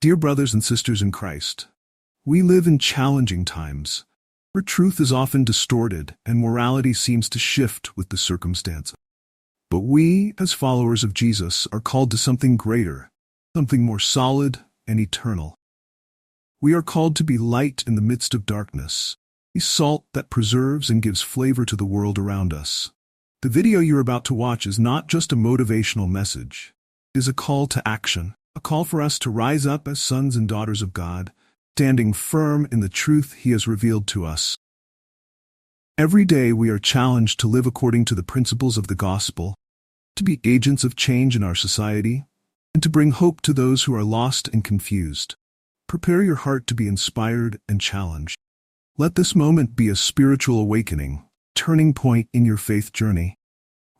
Dear brothers and sisters in Christ, we live in challenging times, where truth is often distorted and morality seems to shift with the circumstance. But we, as followers of Jesus, are called to something greater, something more solid and eternal. We are called to be light in the midst of darkness, a salt that preserves and gives flavor to the world around us. The video you're about to watch is not just a motivational message. It is a call to action, a call for us to rise up as sons and daughters of God, standing firm in the truth He has revealed to us. Every day we are challenged to live according to the principles of the gospel, to be agents of change in our society, and to bring hope to those who are lost and confused. Prepare your heart to be inspired and challenged. Let this moment be a spiritual awakening, turning point in your faith journey.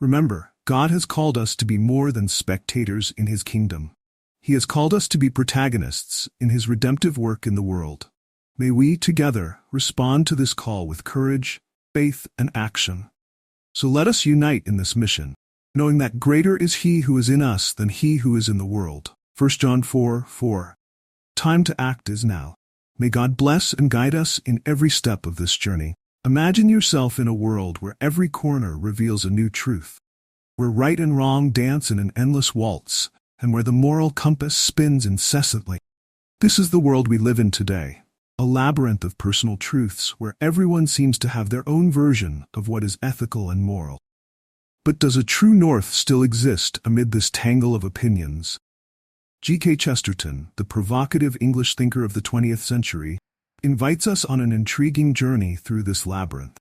Remember, God has called us to be more than spectators in His kingdom. He has called us to be protagonists in His redemptive work in the world. May we, together, respond to this call with courage, faith, and action. So let us unite in this mission, knowing that greater is He who is in us than he who is in the world. 1 John 4:4. Time to act is now. May God bless and guide us in every step of this journey. Imagine yourself in a world where every corner reveals a new truth, where right and wrong dance in an endless waltz, and where the moral compass spins incessantly. This is the world we live in today, a labyrinth of personal truths where everyone seems to have their own version of what is ethical and moral. But does a true north still exist amid this tangle of opinions? G.K. Chesterton, the provocative English thinker of the 20th century, invites us on an intriguing journey through this labyrinth.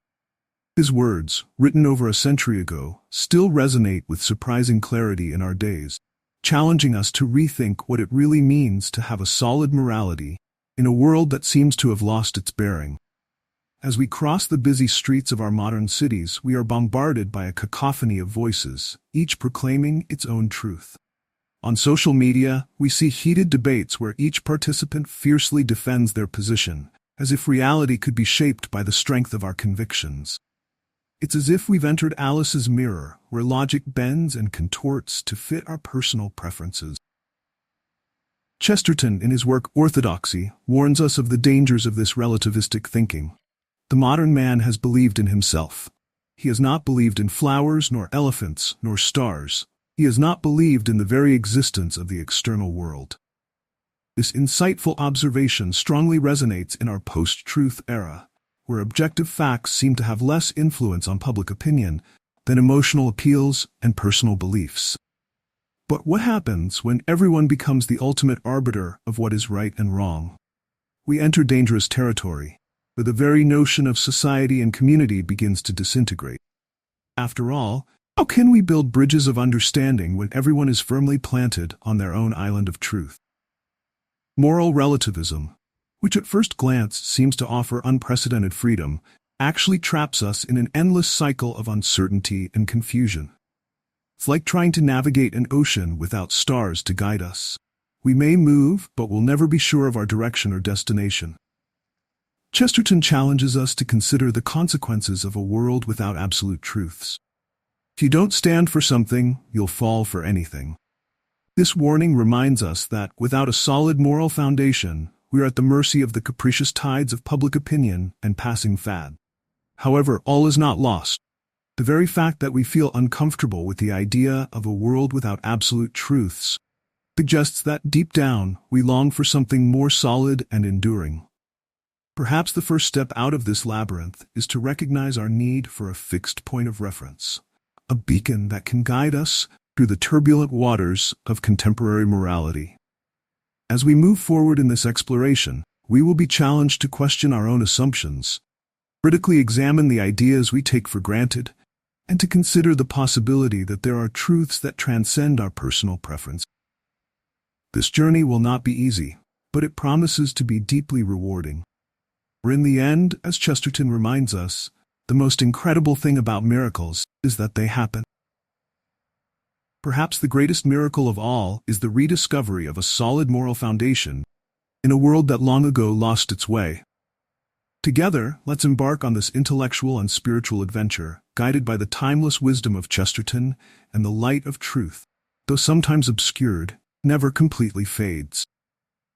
His words, written over a century ago, still resonate with surprising clarity in our days, challenging us to rethink what it really means to have a solid morality in a world that seems to have lost its bearing. As we cross the busy streets of our modern cities, we are bombarded by a cacophony of voices, each proclaiming its own truth. On social media, we see heated debates where each participant fiercely defends their position, as if reality could be shaped by the strength of our convictions. It's as if we've entered Alice's mirror, where logic bends and contorts to fit our personal preferences. Chesterton, in his work Orthodoxy, warns us of the dangers of this relativistic thinking. The modern man has believed in himself. He has not believed in flowers, nor elephants, nor stars. He has not believed in the very existence of the external world. This insightful observation strongly resonates in our post-truth era, where objective facts seem to have less influence on public opinion than emotional appeals and personal beliefs. But what happens when everyone becomes the ultimate arbiter of what is right and wrong? We enter dangerous territory, where the very notion of society and community begins to disintegrate. After all, how can we build bridges of understanding when everyone is firmly planted on their own island of truth? Moral relativism, which at first glance seems to offer unprecedented freedom, actually traps us in an endless cycle of uncertainty and confusion. It's like trying to navigate an ocean without stars to guide us. We may move, but we'll never be sure of our direction or destination. Chesterton challenges us to consider the consequences of a world without absolute truths. If you don't stand for something, you'll fall for anything. This warning reminds us that, without a solid moral foundation, we are at the mercy of the capricious tides of public opinion and passing fad. However, all is not lost. The very fact that we feel uncomfortable with the idea of a world without absolute truths suggests that, deep down, we long for something more solid and enduring. Perhaps the first step out of this labyrinth is to recognize our need for a fixed point of reference, a beacon that can guide us through the turbulent waters of contemporary morality. As we move forward in this exploration, we will be challenged to question our own assumptions, critically examine the ideas we take for granted, and to consider the possibility that there are truths that transcend our personal preference. This journey will not be easy, but it promises to be deeply rewarding. For in the end, as Chesterton reminds us, the most incredible thing about miracles is that they happen. Perhaps the greatest miracle of all is the rediscovery of a solid moral foundation in a world that long ago lost its way. Together, let's embark on this intellectual and spiritual adventure, guided by the timeless wisdom of Chesterton and the light of truth, though sometimes obscured, never completely fades.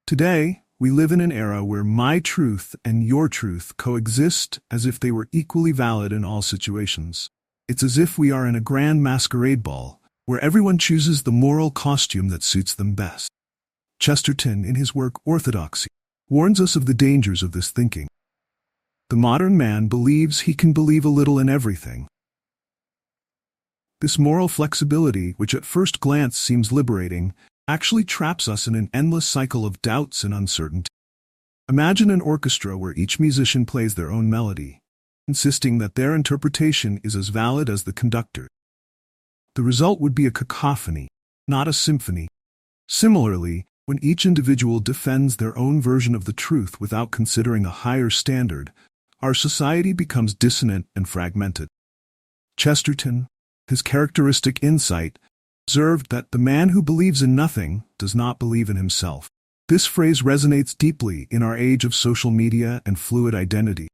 Today, we live in an era where my truth and your truth coexist as if they were equally valid in all situations. It's as if we are in a grand masquerade ball, where everyone chooses the moral costume that suits them best. Chesterton, in his work Orthodoxy, warns us of the dangers of this thinking. The modern man believes he can believe a little in everything. This moral flexibility, which at first glance seems liberating, actually traps us in an endless cycle of doubts and uncertainty. Imagine an orchestra where each musician plays their own melody, insisting that their interpretation is as valid as the conductor. The result would be a cacophony, not a symphony. Similarly, when each individual defends their own version of the truth without considering a higher standard, our society becomes dissonant and fragmented. Chesterton, his characteristic insight, observed that the man who believes in nothing does not believe in himself. This phrase resonates deeply in our age of social media and fluid identity.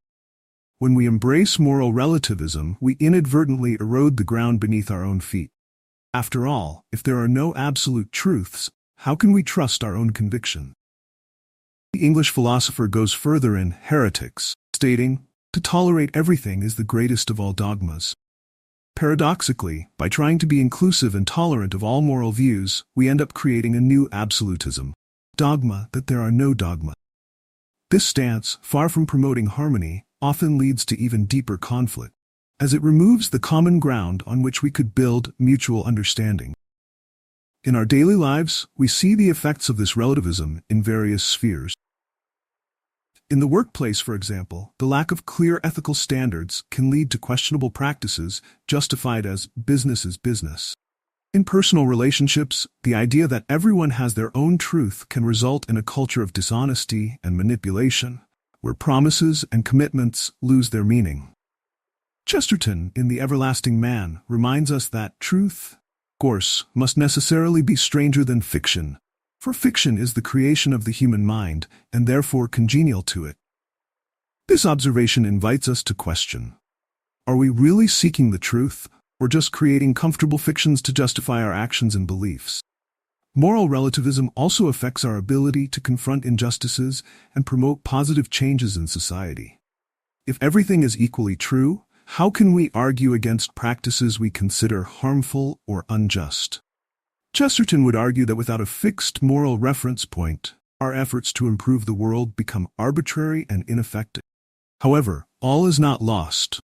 When we embrace moral relativism, we inadvertently erode the ground beneath our own feet. After all, if there are no absolute truths, how can we trust our own conviction? The English philosopher goes further in Heretics, stating, "To tolerate everything is the greatest of all dogmas." Paradoxically, by trying to be inclusive and tolerant of all moral views, we end up creating a new absolutism, dogma that there are no dogma. This stance, far from promoting harmony, often leads to even deeper conflict, as it removes the common ground on which we could build mutual understanding. In our daily lives, we see the effects of this relativism in various spheres. In the workplace, for example, the lack of clear ethical standards can lead to questionable practices justified as business is business. In personal relationships, the idea that everyone has their own truth can result in a culture of dishonesty and manipulation, where promises and commitments lose their meaning. Chesterton, in The Everlasting Man, reminds us that truth, of course, must necessarily be stranger than fiction, for fiction is the creation of the human mind, and therefore congenial to it. This observation invites us to question: are we really seeking the truth, or just creating comfortable fictions to justify our actions and beliefs? Moral relativism also affects our ability to confront injustices and promote positive changes in society. If everything is equally true, how can we argue against practices we consider harmful or unjust? Chesterton would argue that without a fixed moral reference point, our efforts to improve the world become arbitrary and ineffective. However, all is not lost.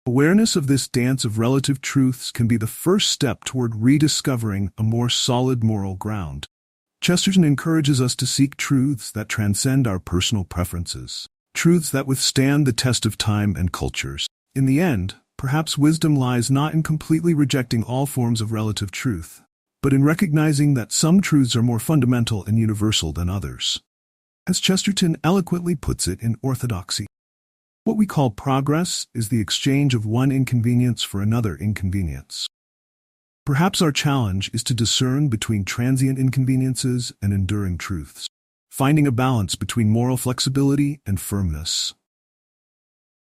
Awareness of this dance of relative truths can be the first step toward rediscovering a more solid moral ground. Chesterton encourages us to seek truths that transcend our personal preferences, truths that withstand the test of time and cultures. In the end, perhaps wisdom lies not in completely rejecting all forms of relative truth, but in recognizing that some truths are more fundamental and universal than others. As Chesterton eloquently puts it in Orthodoxy, what we call progress is the exchange of one inconvenience for another inconvenience. Perhaps our challenge is to discern between transient inconveniences and enduring truths, finding a balance between moral flexibility and firmness.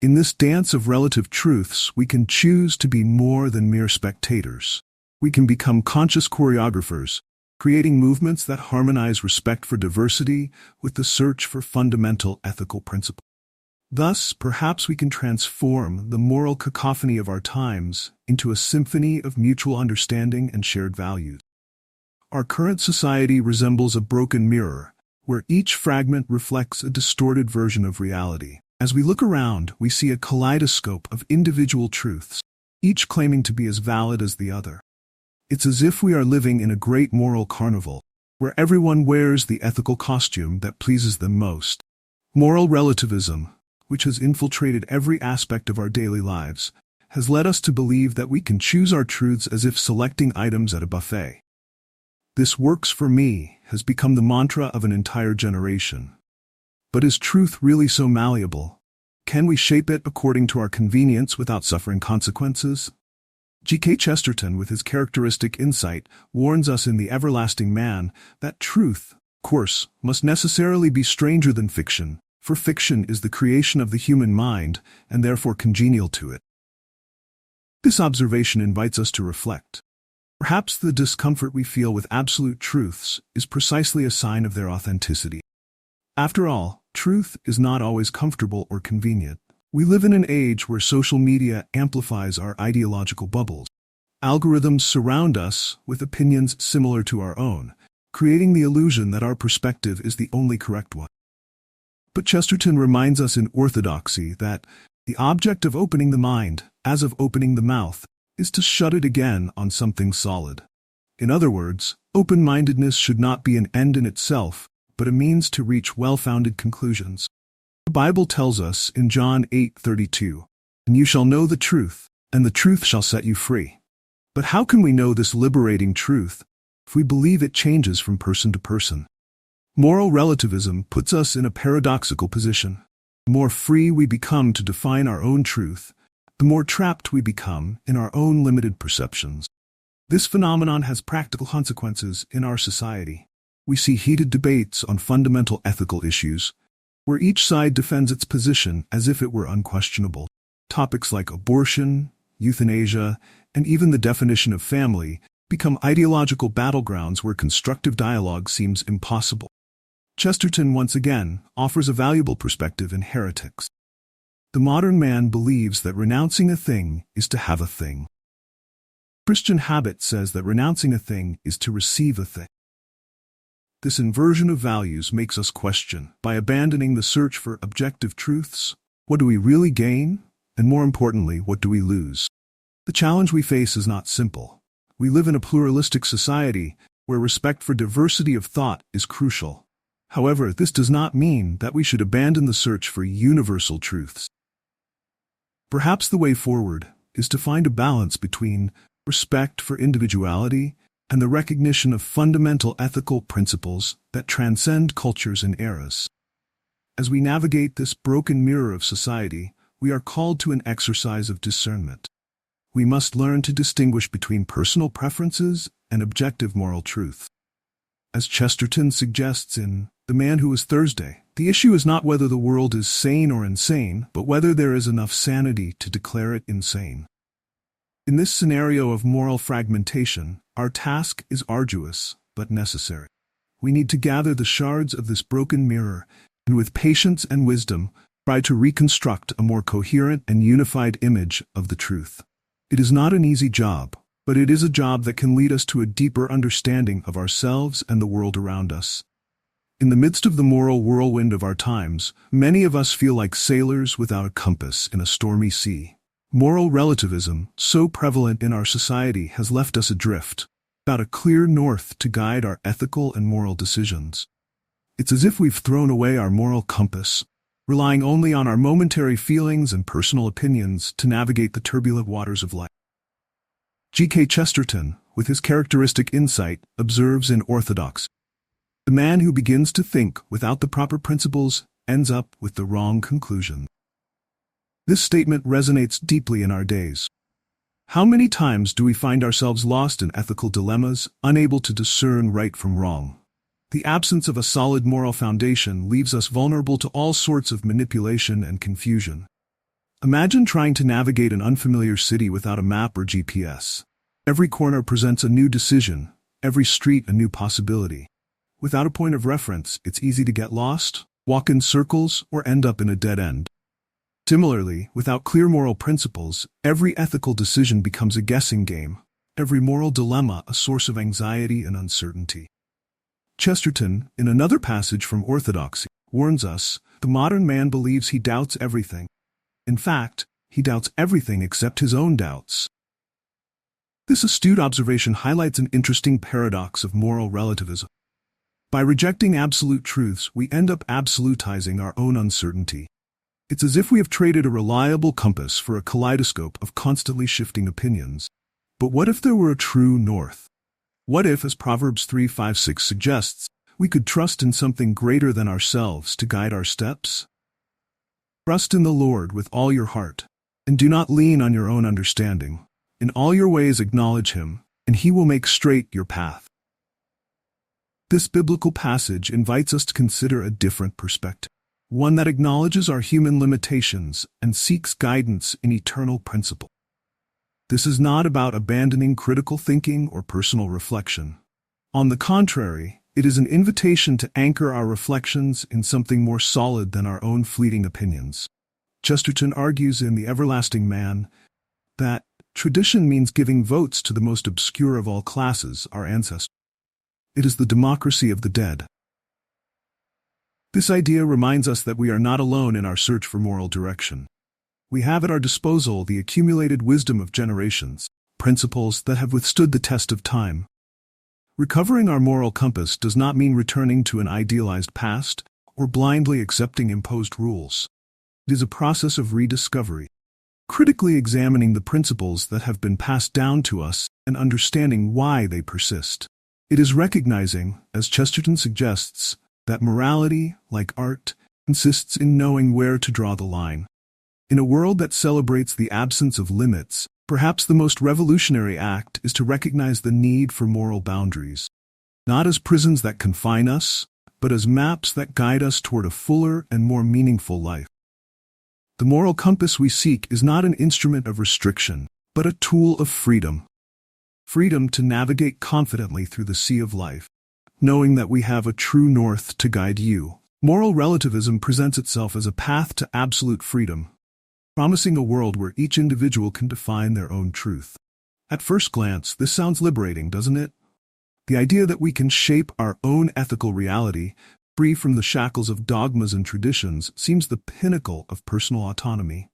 In this dance of relative truths, we can choose to be more than mere spectators. We can become conscious choreographers, creating movements that harmonize respect for diversity with the search for fundamental ethical principles. Thus, perhaps we can transform the moral cacophony of our times into a symphony of mutual understanding and shared values. Our current society resembles a broken mirror, where each fragment reflects a distorted version of reality. As we look around, we see a kaleidoscope of individual truths, each claiming to be as valid as the other. It's as if we are living in a great moral carnival, where everyone wears the ethical costume that pleases them most. Moral relativism, which has infiltrated every aspect of our daily lives, has led us to believe that we can choose our truths as if selecting items at a buffet. "This works for me" has become the mantra of an entire generation. But is truth really so malleable? Can we shape it according to our convenience without suffering consequences? G.K. Chesterton, with his characteristic insight, warns us in The Everlasting Man that truth, of course, must necessarily be stranger than fiction, for fiction is the creation of the human mind and therefore congenial to it. This observation invites us to reflect. Perhaps the discomfort we feel with absolute truths is precisely a sign of their authenticity. After all, truth is not always comfortable or convenient. We live in an age where social media amplifies our ideological bubbles. Algorithms surround us with opinions similar to our own, creating the illusion that our perspective is the only correct one. But Chesterton reminds us in Orthodoxy that the object of opening the mind, as of opening the mouth, is to shut it again on something solid. In other words, open-mindedness should not be an end in itself, but a means to reach well-founded conclusions. The Bible tells us in John 8:32, "And you shall know the truth, and the truth shall set you free." But how can we know this liberating truth if we believe it changes from person to person? Moral relativism puts us in a paradoxical position. The more free we become to define our own truth, the more trapped we become in our own limited perceptions. This phenomenon has practical consequences in our society. We see heated debates on fundamental ethical issues, where each side defends its position as if it were unquestionable. Topics like abortion, euthanasia, and even the definition of family become ideological battlegrounds where constructive dialogue seems impossible. Chesterton once again offers a valuable perspective in Heretics. The modern man believes that renouncing a thing is to have a thing. Christian habit says that renouncing a thing is to receive a thing. This inversion of values makes us question, by abandoning the search for objective truths, what do we really gain? And more importantly, what do we lose? The challenge we face is not simple. We live in a pluralistic society where respect for diversity of thought is crucial. However, this does not mean that we should abandon the search for universal truths. Perhaps the way forward is to find a balance between respect for individuality and the recognition of fundamental ethical principles that transcend cultures and eras. As we navigate this broken mirror of society, we are called to an exercise of discernment. We must learn to distinguish between personal preferences and objective moral truth. As Chesterton suggests in The Man Who Was Thursday, the issue is not whether the world is sane or insane, but whether there is enough sanity to declare it insane. In this scenario of moral fragmentation, our task is arduous, but necessary. We need to gather the shards of this broken mirror, and with patience and wisdom, try to reconstruct a more coherent and unified image of the truth. It is not an easy job, but it is a job that can lead us to a deeper understanding of ourselves and the world around us. In the midst of the moral whirlwind of our times, many of us feel like sailors without a compass in a stormy sea. Moral relativism, so prevalent in our society, has left us adrift, without a clear north to guide our ethical and moral decisions. It's as if we've thrown away our moral compass, relying only on our momentary feelings and personal opinions to navigate the turbulent waters of life. G.K. Chesterton, with his characteristic insight, observes in Orthodoxy, "The man who begins to think without the proper principles ends up with the wrong conclusion." This statement resonates deeply in our days. How many times do we find ourselves lost in ethical dilemmas, unable to discern right from wrong? The absence of a solid moral foundation leaves us vulnerable to all sorts of manipulation and confusion. Imagine trying to navigate an unfamiliar city without a map or GPS. Every corner presents a new decision, every street a new possibility. Without a point of reference, it's easy to get lost, walk in circles, or end up in a dead end. Similarly, without clear moral principles, every ethical decision becomes a guessing game, every moral dilemma a source of anxiety and uncertainty. Chesterton, in another passage from Orthodoxy, warns us, the modern man believes he doubts everything. In fact, he doubts everything except his own doubts. This astute observation highlights an interesting paradox of moral relativism. By rejecting absolute truths, we end up absolutizing our own uncertainty. It's as if we have traded a reliable compass for a kaleidoscope of constantly shifting opinions. But what if there were a true north? What if, as Proverbs 3:5-6 suggests, we could trust in something greater than ourselves to guide our steps? Trust in the Lord with all your heart, and do not lean on your own understanding. In all your ways acknowledge Him, and He will make straight your path. This biblical passage invites us to consider a different perspective, one that acknowledges our human limitations and seeks guidance in eternal principle. This is not about abandoning critical thinking or personal reflection. On the contrary, It is an invitation to anchor our reflections in something more solid than our own fleeting opinions. Chesterton argues in The Everlasting Man that tradition means giving votes to the most obscure of all classes, our ancestors. It is the democracy of the dead. This idea reminds us that we are not alone in our search for moral direction. We have at our disposal the accumulated wisdom of generations, principles that have withstood the test of time. Recovering our moral compass does not mean returning to an idealized past or blindly accepting imposed rules. It is a process of rediscovery, critically examining the principles that have been passed down to us and understanding why they persist. It is recognizing, as Chesterton suggests, that morality, like art, consists in knowing where to draw the line. In a world that celebrates the absence of limits, perhaps the most revolutionary act is to recognize the need for moral boundaries, not as prisons that confine us, but as maps that guide us toward a fuller and more meaningful life. The moral compass we seek is not an instrument of restriction, but a tool of freedom. Freedom to navigate confidently through the sea of life, knowing that we have a true north to guide you. Moral relativism presents itself as a path to absolute freedom, promising a world where each individual can define their own truth. At first glance, this sounds liberating, doesn't it? The idea that we can shape our own ethical reality, free from the shackles of dogmas and traditions, seems the pinnacle of personal autonomy.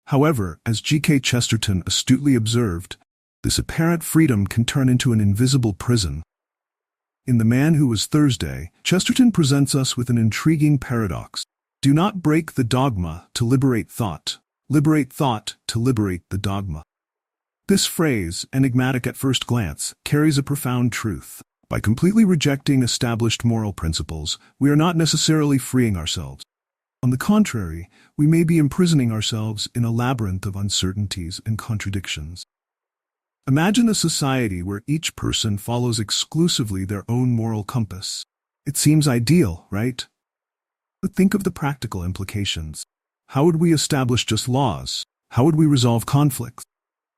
However, as G.K. Chesterton astutely observed, this apparent freedom can turn into an invisible prison. In The Man Who Was Thursday, Chesterton presents us with an intriguing paradox. Do not break the dogma to liberate thought to liberate the dogma. This phrase, enigmatic at first glance, carries a profound truth. By completely rejecting established moral principles, we are not necessarily freeing ourselves. On the contrary, we may be imprisoning ourselves in a labyrinth of uncertainties and contradictions. Imagine a society where each person follows exclusively their own moral compass. It seems ideal, right? But think of the practical implications. How would we establish just laws? How would we resolve conflicts?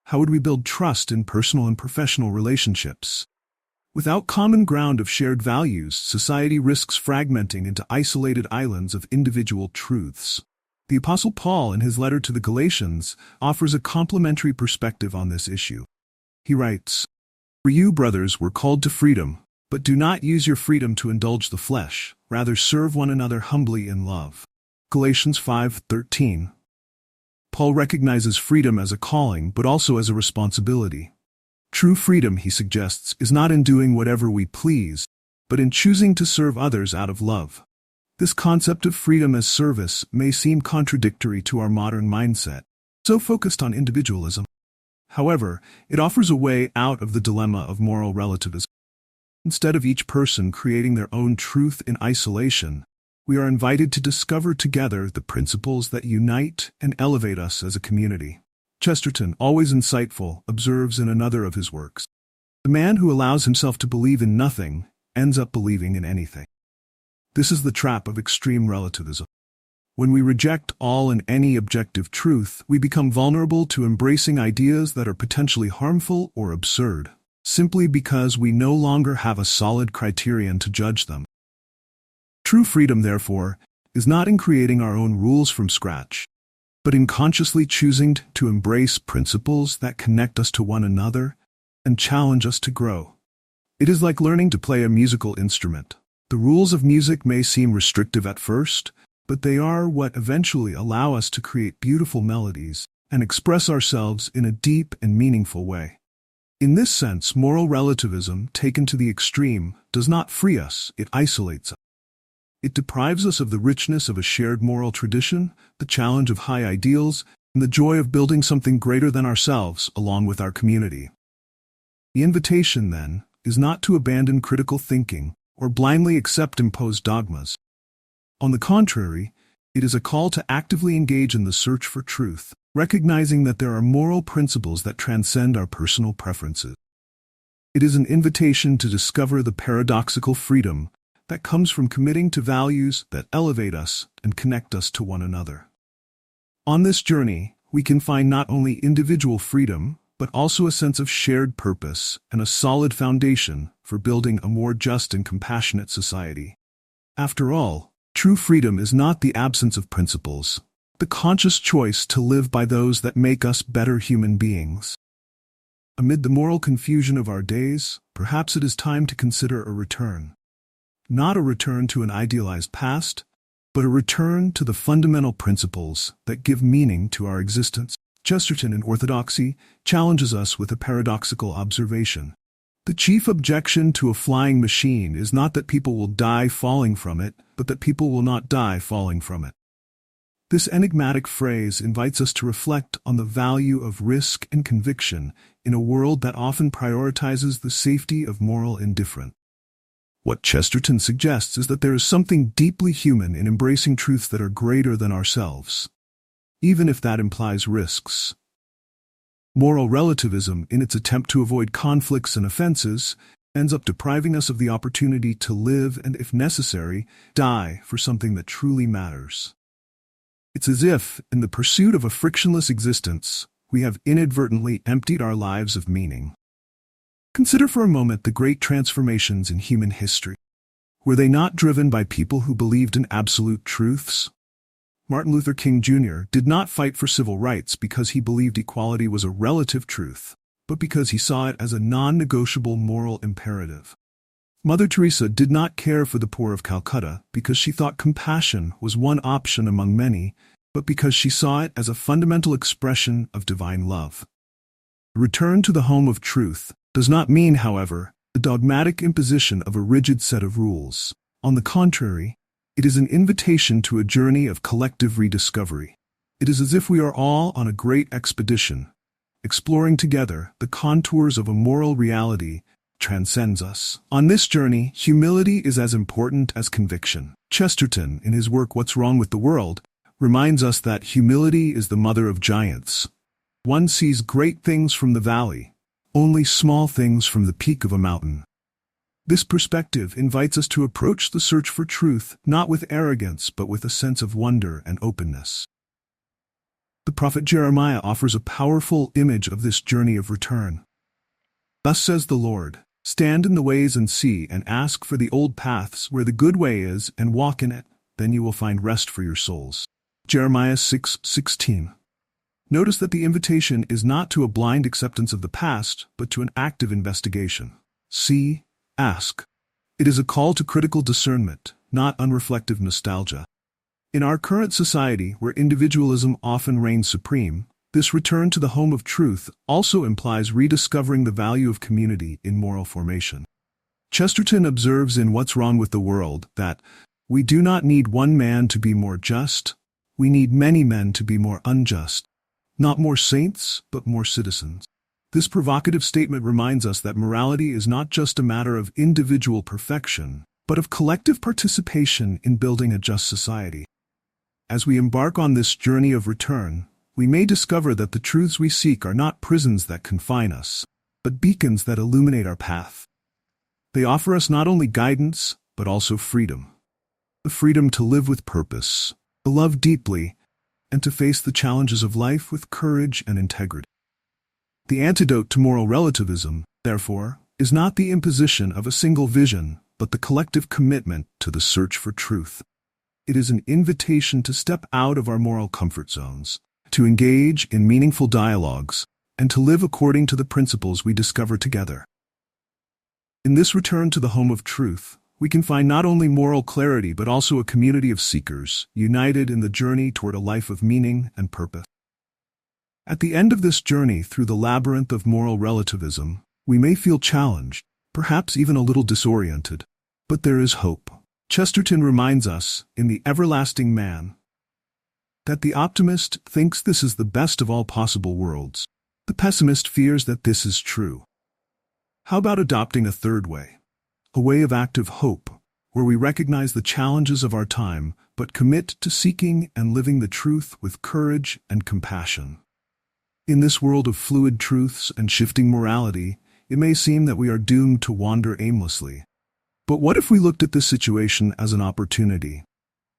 How would we build trust in personal and professional relationships? Without common ground of shared values, society risks fragmenting into isolated islands of individual truths. The Apostle Paul, in his letter to the Galatians, offers a complementary perspective on this issue. He writes, "For you, brothers, were called to freedom, but do not use your freedom to indulge the flesh, rather serve one another humbly in love." Galatians 5:13. Paul recognizes freedom as a calling, but also as a responsibility. True freedom, he suggests, is not in doing whatever we please, but in choosing to serve others out of love. This concept of freedom as service may seem contradictory to our modern mindset, so focused on individualism. However, it offers a way out of the dilemma of moral relativism. Instead of each person creating their own truth in isolation, we are invited to discover together the principles that unite and elevate us as a community. Chesterton, always insightful, observes in another of his works, "The man who allows himself to believe in nothing ends up believing in anything." This is the trap of extreme relativism. When we reject all and any objective truth, we become vulnerable to embracing ideas that are potentially harmful or absurd, simply because we no longer have a solid criterion to judge them. True freedom, therefore, is not in creating our own rules from scratch, but in consciously choosing to embrace principles that connect us to one another and challenge us to grow. It is like learning to play a musical instrument. The rules of music may seem restrictive at first, but they are what eventually allow us to create beautiful melodies and express ourselves in a deep and meaningful way. In this sense, moral relativism, taken to the extreme, does not free us, it isolates us. It deprives us of the richness of a shared moral tradition, the challenge of high ideals, and the joy of building something greater than ourselves along with our community. The invitation, then, is not to abandon critical thinking or blindly accept imposed dogmas. On the contrary, it is a call to actively engage in the search for truth, recognizing that there are moral principles that transcend our personal preferences. It is an invitation to discover the paradoxical freedom that comes from committing to values that elevate us and connect us to one another. On this journey, we can find not only individual freedom, but also a sense of shared purpose and a solid foundation for building a more just and compassionate society. After all, true freedom is not the absence of principles, the conscious choice to live by those that make us better human beings. Amid the moral confusion of our days, perhaps it is time to consider a return. Not a return to an idealized past, but a return to the fundamental principles that give meaning to our existence. Chesterton in Orthodoxy challenges us with a paradoxical observation. The chief objection to a flying machine is not that people will die falling from it, but that people will not die falling from it. This enigmatic phrase invites us to reflect on the value of risk and conviction in a world that often prioritizes the safety of moral indifference. What Chesterton suggests is that there is something deeply human in embracing truths that are greater than ourselves, even if that implies risks. Moral relativism, in its attempt to avoid conflicts and offenses, ends up depriving us of the opportunity to live and, if necessary, die for something that truly matters. It's as if, in the pursuit of a frictionless existence, we have inadvertently emptied our lives of meaning. Consider for a moment the great transformations in human history. Were they not driven by people who believed in absolute truths? Martin Luther King Jr. did not fight for civil rights because he believed equality was a relative truth, but because he saw it as a non-negotiable moral imperative. Mother Teresa did not care for the poor of Calcutta because she thought compassion was one option among many, but because she saw it as a fundamental expression of divine love. The return to the home of truth does not mean, however, the dogmatic imposition of a rigid set of rules. On the contrary, it is an invitation to a journey of collective rediscovery. It is as if we are all on a great expedition, exploring together the contours of a moral reality transcends us. On this journey, humility is as important as conviction. Chesterton, in his work What's Wrong with the World, reminds us that humility is the mother of giants. One sees great things from the valley, only small things from the peak of a mountain. This perspective invites us to approach the search for truth not with arrogance but with a sense of wonder and openness. The prophet Jeremiah offers a powerful image of this journey of return. Thus says the Lord, "Stand in the ways and see, and ask for the old paths where the good way is, and walk in it, then you will find rest for your souls." Jeremiah 6:16. Notice that the invitation is not to a blind acceptance of the past, but to an active investigation. See, ask. It is a call to critical discernment, not unreflective nostalgia. In our current society, where individualism often reigns supreme, this return to the home of truth also implies rediscovering the value of community in moral formation. Chesterton observes in What's Wrong with the World that we do not need one man to be more just, we need many men to be more unjust. Not more saints, but more citizens. This provocative statement reminds us that morality is not just a matter of individual perfection, but of collective participation in building a just society. As we embark on this journey of return, we may discover that the truths we seek are not prisons that confine us, but beacons that illuminate our path. They offer us not only guidance, but also freedom. The freedom to live with purpose, to love deeply, and to face the challenges of life with courage and integrity. The antidote to moral relativism, therefore, is not the imposition of a single vision, but the collective commitment to the search for truth. It is an invitation to step out of our moral comfort zones, to engage in meaningful dialogues, and to live according to the principles we discover together. In this return to the home of truth, we can find not only moral clarity but also a community of seekers, united in the journey toward a life of meaning and purpose. At the end of this journey through the labyrinth of moral relativism, we may feel challenged, perhaps even a little disoriented. But there is hope. Chesterton reminds us, in The Everlasting Man, that the optimist thinks this is the best of all possible worlds. The pessimist fears that this is true. How about adopting a third way? A way of active hope, where we recognize the challenges of our time, but commit to seeking and living the truth with courage and compassion. In this world of fluid truths and shifting morality, it may seem that we are doomed to wander aimlessly. But what if we looked at this situation as an opportunity?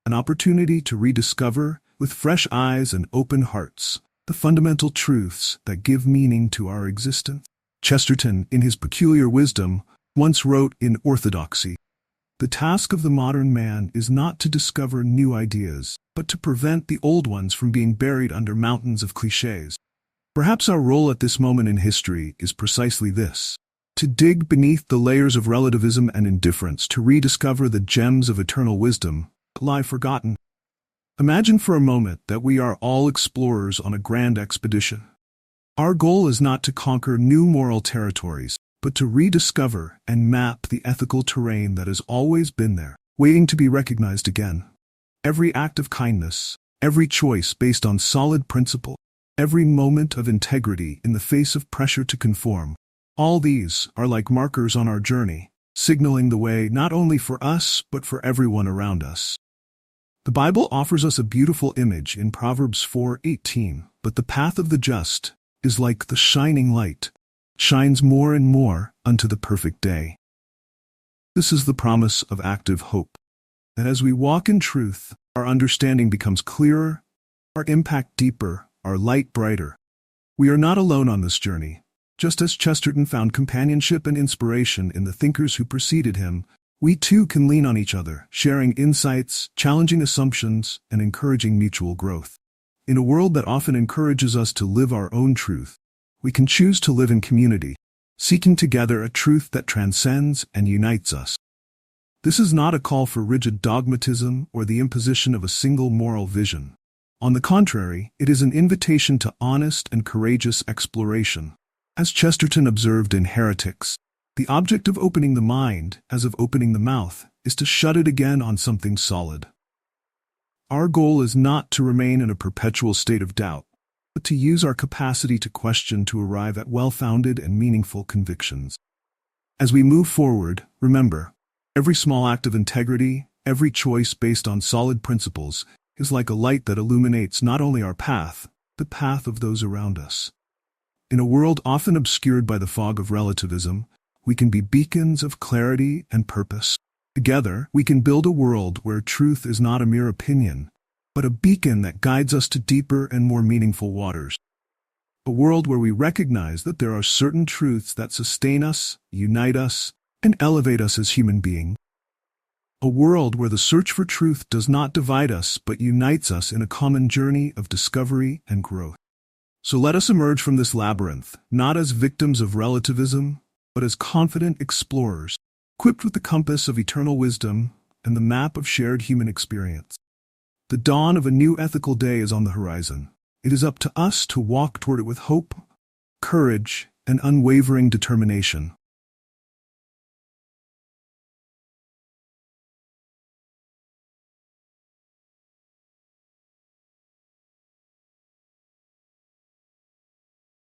An opportunity to rediscover, with fresh eyes and open hearts, the fundamental truths that give meaning to our existence. Chesterton, in his peculiar wisdom, once wrote in Orthodoxy, "The task of the modern man is not to discover new ideas, but to prevent the old ones from being buried under mountains of clichés." Perhaps our role at this moment in history is precisely this: to dig beneath the layers of relativism and indifference to rediscover the gems of eternal wisdom that lie forgotten. Imagine for a moment that we are all explorers on a grand expedition. Our goal is not to conquer new moral territories, but to rediscover and map the ethical terrain that has always been there, waiting to be recognized again. Every act of kindness, every choice based on solid principle, every moment of integrity in the face of pressure to conform, all these are like markers on our journey, signaling the way not only for us but for everyone around us. The Bible offers us a beautiful image in Proverbs 4:18, "But the path of the just is like the shining light, shines more and more unto the perfect day." This is the promise of active hope, that as we walk in truth, our understanding becomes clearer, our impact deeper, our light brighter. We are not alone on this journey. Just as Chesterton found companionship and inspiration in the thinkers who preceded him, we too can lean on each other, sharing insights, challenging assumptions, and encouraging mutual growth. In a world that often encourages us to live our own truth, we can choose to live in community, seeking together a truth that transcends and unites us. This is not a call for rigid dogmatism or the imposition of a single moral vision. On the contrary, it is an invitation to honest and courageous exploration. As Chesterton observed in Heretics, the object of opening the mind, as of opening the mouth, is to shut it again on something solid. Our goal is not to remain in a perpetual state of doubt, but to use our capacity to question to arrive at well-founded and meaningful convictions. As we move forward, remember, every small act of integrity, every choice based on solid principles, is like a light that illuminates not only our path, but the path of those around us. In a world often obscured by the fog of relativism, we can be beacons of clarity and purpose. Together, we can build a world where truth is not a mere opinion, but a beacon that guides us to deeper and more meaningful waters. A world where we recognize that there are certain truths that sustain us, unite us, and elevate us as human beings. A world where the search for truth does not divide us but unites us in a common journey of discovery and growth. So let us emerge from this labyrinth, not as victims of relativism, but as confident explorers, equipped with the compass of eternal wisdom and the map of shared human experience. The dawn of a new ethical day is on the horizon. It is up to us to walk toward it with hope, courage, and unwavering determination.